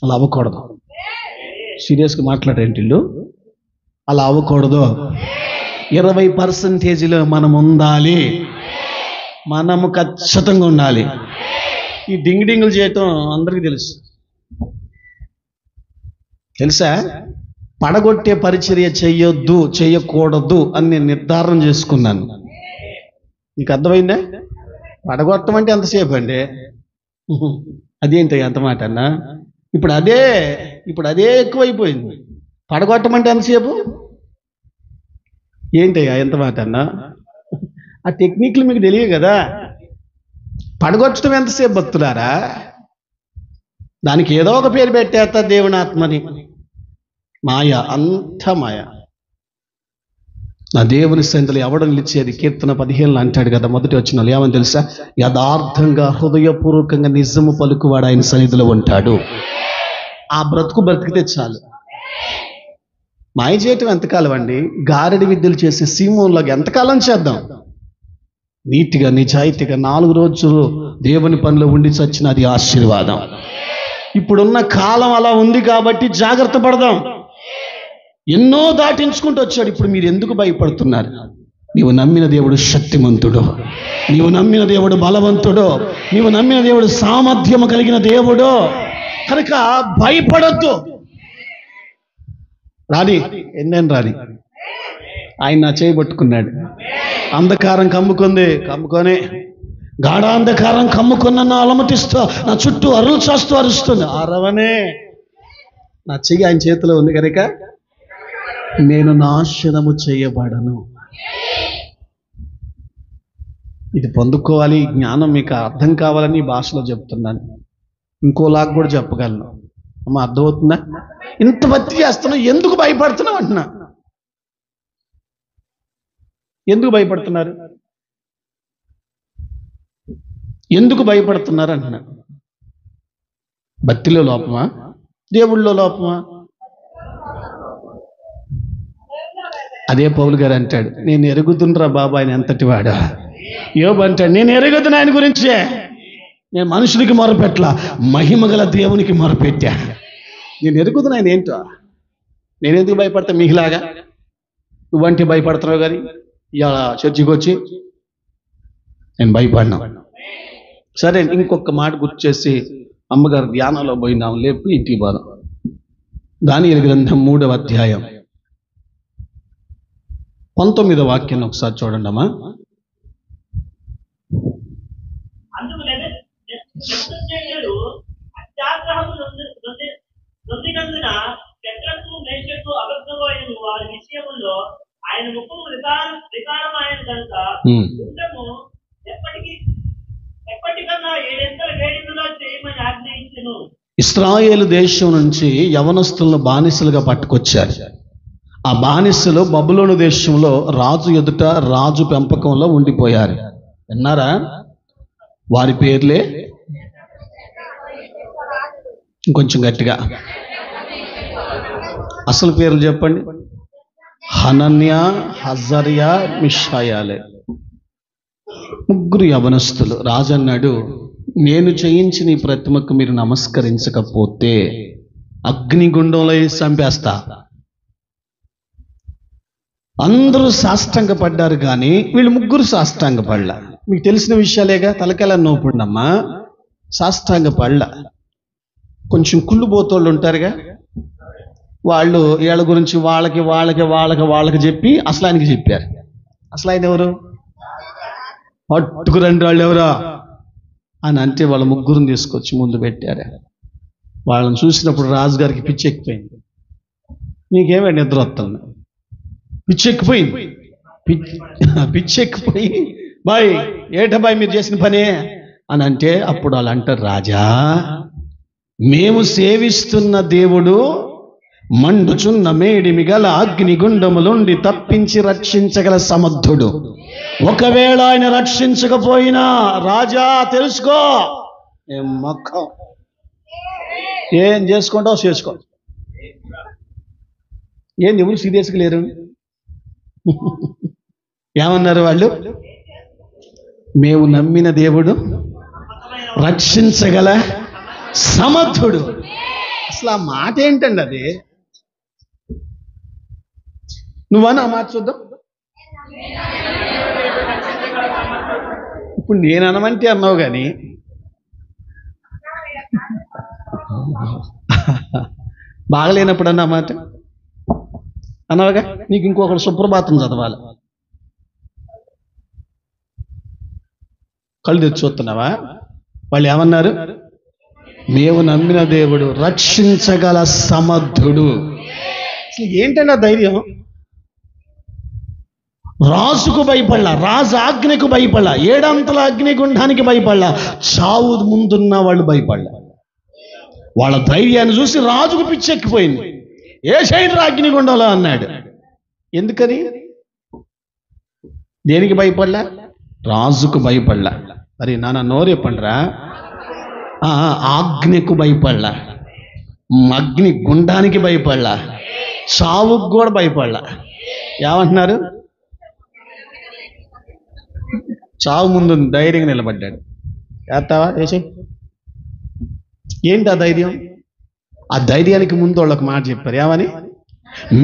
అలా అవ్వకూడదు. సీరియస్గా మాట్లాడేంటి ఇల్లు, అలా అవ్వకూడదు. 20% మనం ఉండాలి. మనము ఖచ్చితంగా ఉండాలి. ఈ డింగులు చేయటం అందరికీ తెలుసా? పడగొట్టే పరిచర్య చెయ్యొద్దు, చెయ్యకూడదు అని నేను నిర్ధారణ చేసుకున్నాను. నీకు అర్థమైందా? పడగొట్టం అంటే ఎంతసేపు అండి? అదేంటి ఎంత మాట అన్నా? ఇప్పుడు అదే ఎక్కువైపోయింది. పడగొట్టమంటే ఎంతసేపు? ఏంటయ్యా ఎంత మాట అన్నా? ఆ టెక్నిక్లు మీకు తెలియదు కదా. పడగొట్టడం ఎంతసేపు భక్తులారా? దానికి ఏదో ఒక పేరు పెట్టేస్తా, దేవుని ఆత్మని. మాయ, అంత మాయ. నా దేవుని సన్నిధిలో ఎవడం నిలిచేది? కీర్తన 15 అంటాడు కదా, మొదటి వచనంలో ఏమని తెలుసా? యథార్థంగా హృదయపూర్వకంగా నిజము పలుకువాడు ఆయన సన్నిధిలో ఉంటాడు. ఆ బ్రతికితే చాలు. మాయ చేయటం ఎంతకాలం అండి? గారడి విద్యలు చేసే సీమోన్లాగా ఎంతకాలం చేద్దాం? నీతిగా, నిజాయితీగా 4 రోజులు దేవుని పనిలో ఉండి చచ్చిన అది ఆశీర్వాదం. ఇప్పుడున్న కాలం అలా ఉంది కాబట్టి జాగ్రత్త పడదాం. ఎన్నో దాటించుకుంటూ వచ్చాడు. ఇప్పుడు మీరు ఎందుకు భయపడుతున్నారు? నీవు నమ్మిన దేవుడు శక్తిమంతుడు, నీవు నమ్మిన దేవుడు బలవంతుడు, నీవు నమ్మిన దేవుడు సామర్థ్యము కలిగిన దేవుడు. కనుక భయపడొద్దు. రాని ఎన్నేను రాని ఆయన నా చేయి పట్టుకున్నాడు. అంధకారం కమ్ముకొని గాఢాంధకారం కమ్ముకున్న నా అలమటిస్తూ నా చుట్టూ అరులు చేస్తూ అరుస్తుంది. అరవనే నా చెయ్యి ఆయన చేతిలో ఉంది కనుక నేను నాశనము చేయబడను. ఇది పొందుకోవాలి. జ్ఞానం మీకు అర్థం కావాలని ఈ భాషలో చెప్తున్నాను. ఇంకోలాగా కూడా చెప్పగలను. అమ్మ అర్థమవుతుందా? ఇంత భక్తి చేస్తున్నావు, ఎందుకు భయపడుతున్నావు అంటున్నా. ఎందుకు భయపడుతున్నారు? ఎందుకు భయపడుతున్నారు అంటున్నా. భక్తిలో లోపమా, దేవుళ్ళలో లోపమా? అదే పౌలు గారు అంటాడు, నేను ఎరుగుతుండ్రా బాబా ఆయన ఎంతటి వాడా. యోబు అంటాడు, నేను ఎరుగుతున్నా ఆయన గురించే, నేను మనుషులకి మొరపెట్ల, మహిమ గల దేవునికి మొరపెట్టా. నేను ఎరుగుతున్నా ఆయన ఏంటో. నేను ఎందుకు భయపడతా మీకులాగా? నువ్వంటే భయపడుతున్నావు కానీ ఇవాళ చర్చికి వచ్చి నేను భయపడినా. సరే, ఇంకొక మాట గుర్తు చేసి అమ్మగారు ధ్యానంలో పోయినాం, లేపు ఇంటికి పోదాం. దానియేలు గ్రంథం 3వ అధ్యాయం 19వ వాక్యాన్ని ఒకసారి చూడండి అమ్మా.
అందుకు నెబుకద్నెజరు అత్యాగ్రహము నొందినందున శద్రకు మేషకు అబద్ధము అయిన వారి విషయములో ఆయన ముఖము వికారమైన కనుక యుద్ధము ఎప్పటికన్నా 7 వేడికలో చేయమని ఆజ్ఞయించెను.
ఇశ్రాయేలు దేశం నుంచి యవనస్తులను బానిసలుగా పట్టుకొచ్చారు. ఆ బానిసలు బబులోను దేశంలో రాజు ఎదుట రాజు పెంపకంలో ఉండిపోయారు. విన్నారా? వారి పేర్లే ఇంకొంచెం గట్టిగా అసలు పేర్లు చెప్పండి. హనన్యా, హజర్యా, మిషాయాలే. ముగ్గురు యవనస్తులు. రాజు అన్నాడు, నేను చేయించిన ఈ ప్రతిమకు మీరు నమస్కరించకపోతే అగ్నిగుండంలో వేసి చంపేస్తా. అందరూ సాష్టాంగపడ్డారు కానీ వీళ్ళు ముగ్గురు సాష్టాంగపడలా. మీకు తెలిసిన విషయాలేగా, తలకెలా నోపుండమ్మా. సాష్టాంగపడలా. కొంచెం కుళ్ళుబోతోళ్ళు ఉంటారుగా, వాళ్ళు వీళ్ళ గురించి వాళ్ళకి చెప్పి అసలు ఆయనకి చెప్పారు. అసలు ఆయన ఎవరు? పట్టుకురండి వాళ్ళు ఎవరా అని అంటే వాళ్ళ ముగ్గురిని తీసుకొచ్చి ముందు పెట్టారు. వాళ్ళని చూసినప్పుడు రాజుగారికి పిచ్చెక్కిపోయింది. నీకేమే నిద్ర వస్తుంది? పిచ్చెక్కిపోయి బాయ్ ఏట బాయ్ మీరు చేసిన పనే అని అంటే అప్పుడు వాళ్ళు అంటారు, రాజా మేము సేవిస్తున్న దేవుడు మండుచున్న మేడిమి గల అగ్నిగుండములుండి తప్పించి రక్షించగల సమర్థుడు. ఒకవేళ ఆయన రక్షించకపోయినా రాజా తెలుసుకో, ఏం మొక్కం ఏం చేసుకుంటావు చేసుకో. ఏంది ఎవరు సీరియస్గా లేరు? ఏమన్నారు వాళ్ళు? మేము నమ్మిన దేవుడు రక్షించగల సమర్థుడు. అసలు ఆ మాట ఏంటండి అది? నువ్వని ఆ మాట చూద్దాం. ఇప్పుడు నేను అనమంటే అన్నావు కానీ బాగలేనప్పుడు అన్న మాట అన్నావుగా. నీకు ఇంకొకరు సుప్రభాతం చదవాలి. కళ్ళు తెచ్చి చూస్తున్నావా? వాళ్ళు ఏమన్నారు? మేము నమ్మిన దేవుడు రక్షించగల సమర్థుడు. అసలు ఏంటంటే ధైర్యం? రాజుకు భయపడలా, రాజు ఆజ్ఞకు భయపడలా, 7 అంతల అగ్నిగుండానికి భయపడలా, చావు ముందున్న వాళ్ళు భయపడలా. వాళ్ళ ధైర్యాన్ని చూసి రాజుకు పిచ్చెక్కిపోయింది. ఏ సైడ్ అగ్నిగుండంలో అన్నాడు. ఎందుకని? దేనికి భయపడలా? రాజుకు భయపడలా. మరి నాన్న నోరే పండ్రా. ఆజ్ఞకు భయపడలా, అగ్ని గుండానికి భయపడలా, చావుకు కూడా భయపడలా. ఏమంటున్నారు? చావు ముందు ధైర్యంగా నిలబడ్డాడు. చేస్తావా? వేసే. ఏంటి ఆ ధైర్యం? ఆ ధైర్యానికి ముందు వాళ్ళకి మాట చెప్పారు. ఏమని?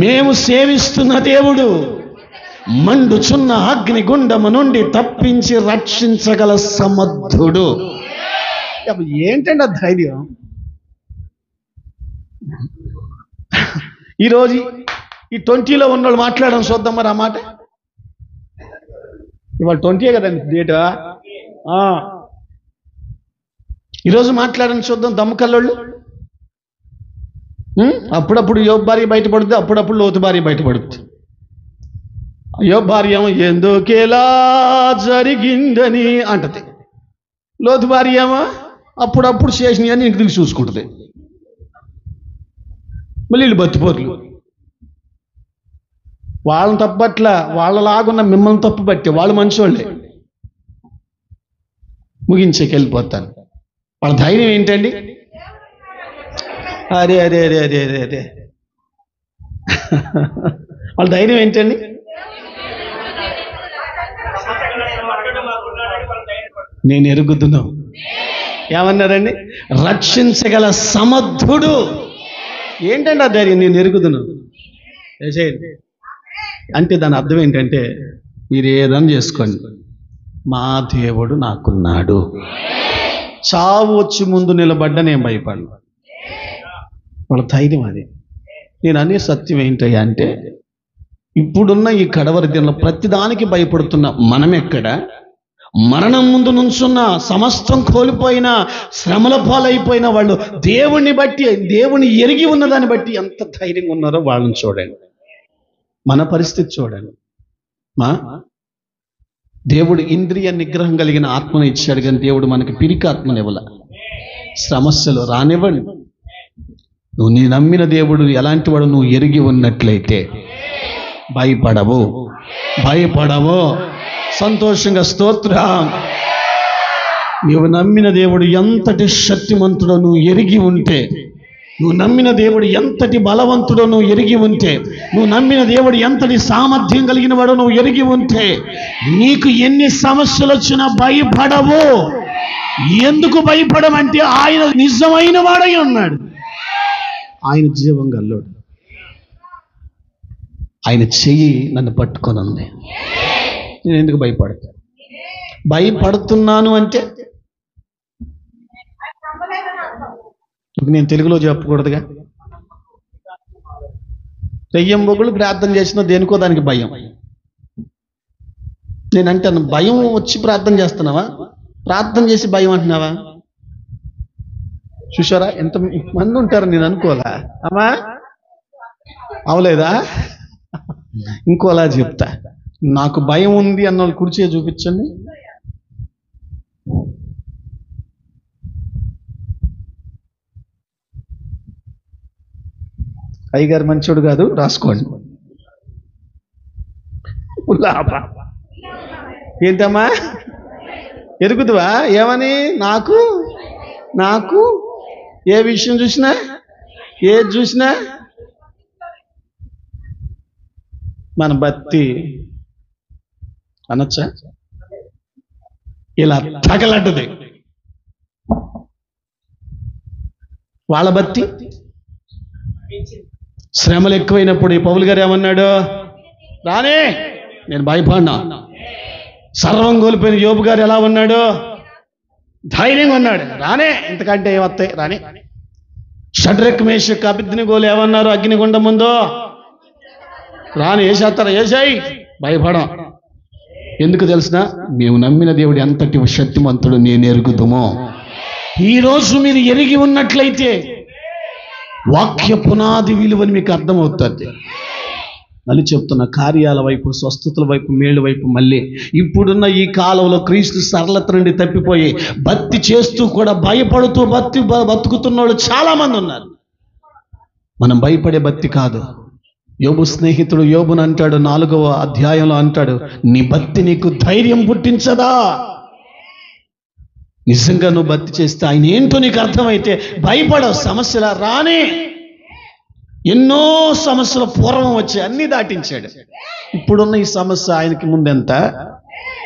మేము సేవిస్తున్న దేవుడు మండుచున్న అగ్ని గుండము నుండి తప్పించి రక్షించగల సమర్థుడు. ఏంటండి ఆ ధైర్యం? ఈరోజు ఈ 20లో ఉన్న వాళ్ళు మాట్లాడడం చూద్దాం మరి ఆ మాట. ఇవాళ 20 కదండి డేటా. ఈరోజు మాట్లాడని చూద్దాం దమ్మకల్లోళ్ళు. అప్పుడప్పుడు యోబు భార్య బయటపడుద్ది, అప్పుడప్పుడు లోతు భార్య బయటపడుద్ది. యోబు భార్య ఏమో ఎందుకేలా జరిగిందని అంటది, లోతు భార్య ఏమో అప్పుడప్పుడు చేసినవి అని ఇంటికి చూసుకుంటుంది. మళ్ళీ వీళ్ళు బతిపోర్లు. వాళ్ళని తప్పట్ల, వాళ్ళలాగున్న మిమ్మల్ని తప్పు బట్టి వాళ్ళు మంచోళ్ళే. ముగించేకెళ్ళిపోతాను. వాళ్ళ ధైర్యం ఏంటండి? అరే అరే అరే అరే అరే అరే వాళ్ళ ధైర్యం ఏంటండి? నేను ఎరుగుదును. ఏమన్నారండి? రక్షించగల సమర్థుడు. ఏంటండి ఆ ధైర్యం? నేను ఎరుగుదును అంటే దాని అర్థం ఏంటంటే, మీరు ఏదైనా చేసుకోండి, మా దేవుడు నాకున్నాడు. చావు వచ్చి ముందు నిలబడ్డా నేను భయపడను. వాళ్ళ ధైర్యం అది. నేను అనే సత్యం ఏంటయ్యా అంటే, ఇప్పుడున్న ఈ కడవరి దినంలో ప్రతిదానికి భయపడుతున్న మనం ఎక్కడ? మరణం ముందు నుంచున్న, సమస్తం కోల్పోయిన, శ్రమల పాలైపోయిన వాళ్ళు దేవుణ్ణి బట్టి, దేవుని ఎరిగి ఉన్నదాన్ని బట్టి ఎంత ధైర్యంగా ఉన్నారో వాళ్ళని చూడండి. మన పరిస్థితి చూడండి. దేవుడు ఇంద్రియ నిగ్రహం కలిగిన ఆత్మను ఇచ్చాడు, కానీ దేవుడు మనకి పిరికి ఆత్మను ఇవ్వల. సమస్యలు రానివ్వండి. నువ్వు నీ నమ్మిన దేవుడు ఎలాంటి వాడు నువ్వు ఎరిగి ఉన్నట్లయితే భయపడవు. సంతోషంగా స్తోత్రం. నువ్వు నమ్మిన దేవుడు ఎంతటి శక్తిమంతుడో నువ్వు ఎరిగి ఉంటే, నువ్వు నమ్మిన దేవుడు ఎంతటి బలవంతుడో నువ్వు ఎరిగి ఉంటే, నువ్వు నమ్మిన దేవుడు ఎంతటి సామర్థ్యం కలిగిన వాడో నువ్వు ఎరిగి ఉంటే, నీకు ఎన్ని సమస్యలు వచ్చినా భయపడవు. ఎందుకు భయపడమంటే ఆయన నిజమైన వాడై ఉన్నాడు. ఆయన జీవం గల్లోడు. ఆయన చెయ్యి నన్ను పట్టుకొని ఉంది. నేను ఎందుకు భయపడతాను? భయపడుతున్నాను అంటే నేను తెలుగులో చెప్పకూడదుగా. దెయ్యం బొగులు ప్రార్థన చేసినా దేనికో దానికి భయం. నేనంటాను, భయం వచ్చి ప్రార్థన చేస్తున్నావా? ప్రార్థన చేసి భయం అంటున్నావా? చూసారా ఎంత మంది ఉంటారు. నేను అనుకోలా అమ్మా, అవలేదా? ఇంకోలా చెప్తా. నాకు భయం ఉంది అన్న వాళ్ళు కుర్చీ చూపించండి. అయ్యగారు మంచోడు కాదు, రాసుకోండి. ఏంటమ్మా ఎరుగుదువా? ఏమని? నాకు ఏ విషయం చూసినా, ఏది చూసినా మన బత్తి అనొచ్చా? ఇలా తగలడ్డది. వాళ్ళ బత్తి శ్రమలు ఎక్కువైనప్పుడు ఈ పౌలు గారు ఏమన్నాడు? రానే, నేను భయపడినా. సర్వం కోల్పోయిన యోబు గారు ఎలా ఉన్నాడు? ధైర్యంగా ఉన్నాడు. రానే, ఇంతకంటే ఏమొస్తాయి? రానే. షడ్రక్ మేషక్ అబేద్నెగోలు ఏమన్నారు అగ్నిగుండం ముందు? రాని వేసేస్తారు, వేసాయి. భయపడం. ఎందుకు తెలిసిన? మేము నమ్మిన దేవుడు ఎంతటి శక్తిమంతుడు నేను ఎరుగుదుమో. ఈరోజు మీరు ఎరిగి ఉన్నట్లయితే వాక్య పునాది విలువని మీకు అర్థమవుతుంది. మళ్ళీ చెప్తున్న కార్యాల వైపు, స్వస్థతల వైపు, మేలు వైపు, మళ్ళీ ఇప్పుడున్న ఈ కాలంలో క్రీస్తు సరళత నుండి తప్పిపోయి భక్తి చేస్తూ కూడా భయపడుతూ బతుకుతున్న వాళ్ళు చాలా మంది ఉన్నారు. మనం భయపడే భక్తి కాదు. యోబు స్నేహితుడు యోబుని అంటాడు, 4వ అధ్యాయంలో అంటాడు, నీ భక్తి నీకు ధైర్యం పుట్టించదా? నిజంగా నువ్వు భక్తి చేస్తే ఆయన ఏంటో నీకు అర్థమైతే భయపడవు. సమస్యల రానే. ఎన్నో సమస్యలు పూర్వం వచ్చాయి, అన్నీ దాటించాడు. ఇప్పుడున్న ఈ సమస్య ఆయనకి ముందెంత?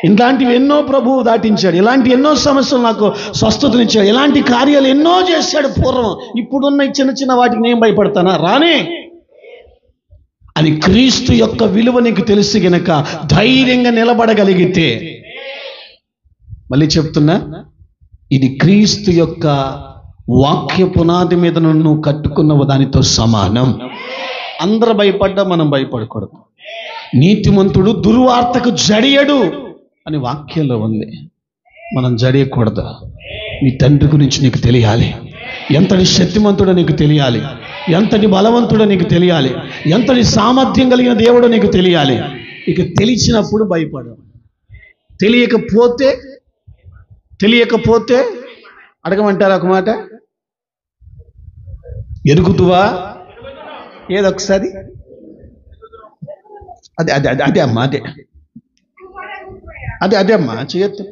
ఇలాంటివి ఎన్నో ప్రభువు దాటించాడు. ఇలాంటి ఎన్నో సమస్యలు నాకు స్వస్థతనిచ్చాడు. ఇలాంటి కార్యాలు ఎన్నో చేశాడు పూర్వం. ఇప్పుడున్న చిన్న చిన్న వాటికి నేను భయపడతానా? రానే. అది క్రీస్తు యొక్క విలువ నీకు తెలిసి గనక ధైర్యంగా నిలబడగలిగితే, మళ్ళీ చెప్తున్నా, ఇది క్రీస్తు యొక్క వాక్య పునాది మీద నువ్వు కట్టుకున్న దానితో సమానం. అందరూ భయపడ్డా మనం భయపడకూడదు. నీతిమంతుడు దుర్వార్తకు జడియడు అని వాక్యంలో ఉంది. మనం జడియకూడదు. నీ తండ్రి గురించి నీకు తెలియాలి. ఎంతటి శక్తిమంతుడో నీకు తెలియాలి. ఎంతటి బలవంతుడో నీకు తెలియాలి. ఎంతటి సామర్థ్యం కలిగిన దేవుడో నీకు తెలియాలి. ఇక తెలిసినప్పుడు భయపడవు. తెలియకపోతే అడగమంటారా ఒక మాట? ఎరుగుదువా? ఏదొకసారి అదే అదే అదే అదే అమ్మా అదే అదే అదే అమ్మా చేయొద్దు.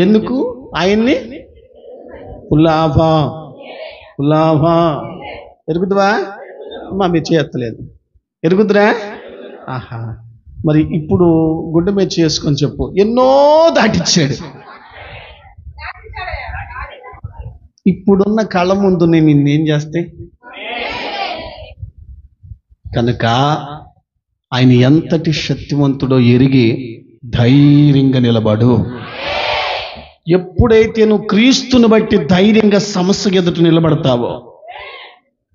ఎందుకు ఆయన్ని ఉల్లాభా ఉల్లాభా ఎరుగుద్దువా అమ్మా? మీరు చేయత్తలేదు, ఎరుగుద్దురా? ఆహా, మరి ఇప్పుడు గుడ్డ మీద చేసుకొని చెప్పు. ఎన్నో దాటిచ్చాడు. ఇప్పుడున్న కళ్ళ ముందు నేను నిన్నేం చేస్తే? కనుక ఆయన ఎంతటి శక్తివంతుడో ఎరిగి ధైర్యంగా నిలబడు. ఎప్పుడైతే నువ్వు క్రీస్తుని బట్టి ధైర్యంగా సమస్య ఎదుట నిలబడతావో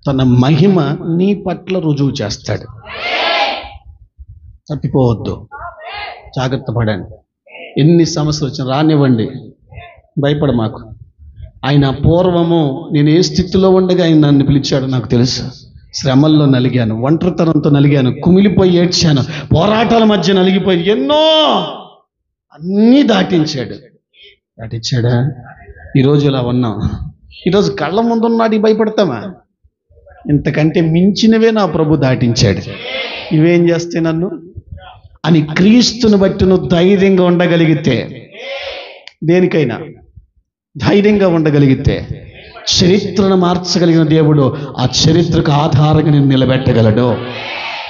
తన మహిమ నీ పట్ల రుజువు చేస్తాడు. తప్పిపోవద్దు, జాగ్రత్త పడండి. ఎన్ని సమస్యలు వచ్చినా రానివ్వండి, భయపడ మాకు. ఆయన పూర్వము నేను ఏ స్థితిలో ఉండగా ఆయన నన్ను పిలిచాడు నాకు తెలుసు. శ్రమల్లో నలిగాను, ఒంటరితనంతో నలిగాను, కుమిలిపోయి ఏడ్చాను, పోరాటాల మధ్య నలిగిపోయి ఎన్నో అన్నీ దాటించాడా? ఈరోజు ఇలా ఉన్నాం. ఈరోజు కళ్ళ ముందున్నాడు భయపడతామా? ఇంతకంటే మించినవే నా ప్రభు దాటించాడు. ఇవేం చేస్తే నన్ను అని క్రీస్తుని బట్టి నువ్వు ధైర్యంగా ఉండగలిగితే, దేనికైనా ధైర్యంగా ఉండగలిగితే చరిత్రను మార్చగలిగిన దేవుడు ఆ చరిత్రకు ఆధారంగా నిన్ను నిలబెట్టగలడు.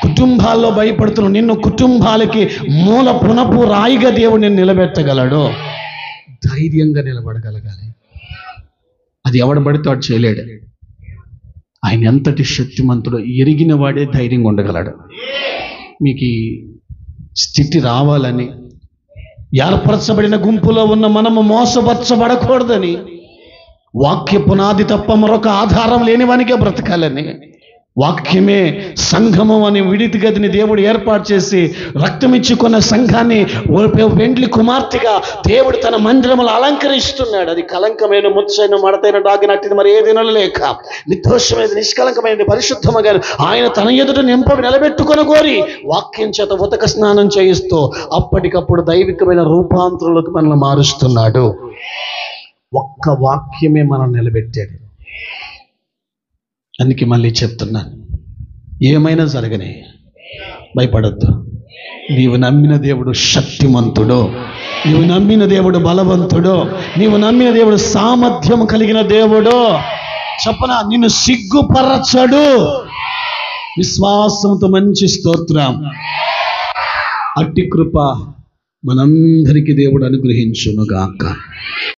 కుటుంబాల్లో భయపడుతున్న నిన్ను కుటుంబాలకి మూల పునపు రాయిగా దేవుడు నిన్ను నిలబెట్టగలడు. ధైర్యంగా నిలబడగలగాలి. అది ఎవడు పడితే వాడు చేయలేడు. ఆయన ఎంతటి శక్తిమంతుడో ఎరిగిన వాడే ధైర్యంగా ఉండగలడు. మీకు ఈ స్థితి రావాలని, ఏర్పరచబడిన గుంపులో ఉన్న మనము మోసపరచబడకూడదని, వాక్య పునాది తప్ప మరొక ఆధారం లేనివానికే బ్రతకాలని, వాక్యమే సంఘము అని విడితి గదిని దేవుడు ఏర్పాటు చేసి రక్తమిచ్చుకున్న సంఘాన్ని వెండ్లి కుమార్తెగా దేవుడు తన మందిరములు అలంకరిస్తున్నాడు. అది కలంకమైన, ముచ్చైన, మడతైన, డాగినట్టిది మరి ఏదైనా లేక నిర్దోషమైనది, నిష్కలంకమైనది, పరిశుద్ధముగా ఆయన తన ఎదుట నిలబెట్టుకొని కోరి వాక్యం చేత ఉతక స్నానం చేయిస్తూ అప్పటికప్పుడు దైవికమైన రూపాంతరంలోకి మనల్ని మారుస్తున్నాడు. ఒక్క వాక్యమే మనం నిలబెట్టాడు. అందుకే మళ్ళీ చెప్తున్నాను, ఏమైనా జరగని భయపడద్దు. నీవు నమ్మిన దేవుడు శక్తిమంతుడు, నీవు నమ్మిన దేవుడు బలవంతుడు, నీవు నమ్మిన దేవుడు సామర్థ్యం కలిగిన దేవుడు. చెప్పనా, నిన్ను సిగ్గుపరచడు. విశ్వాసంతో మంచి స్తోత్రం. అట్టి కృప మనందరికీ దేవుడు అనుగ్రహించునుగాక.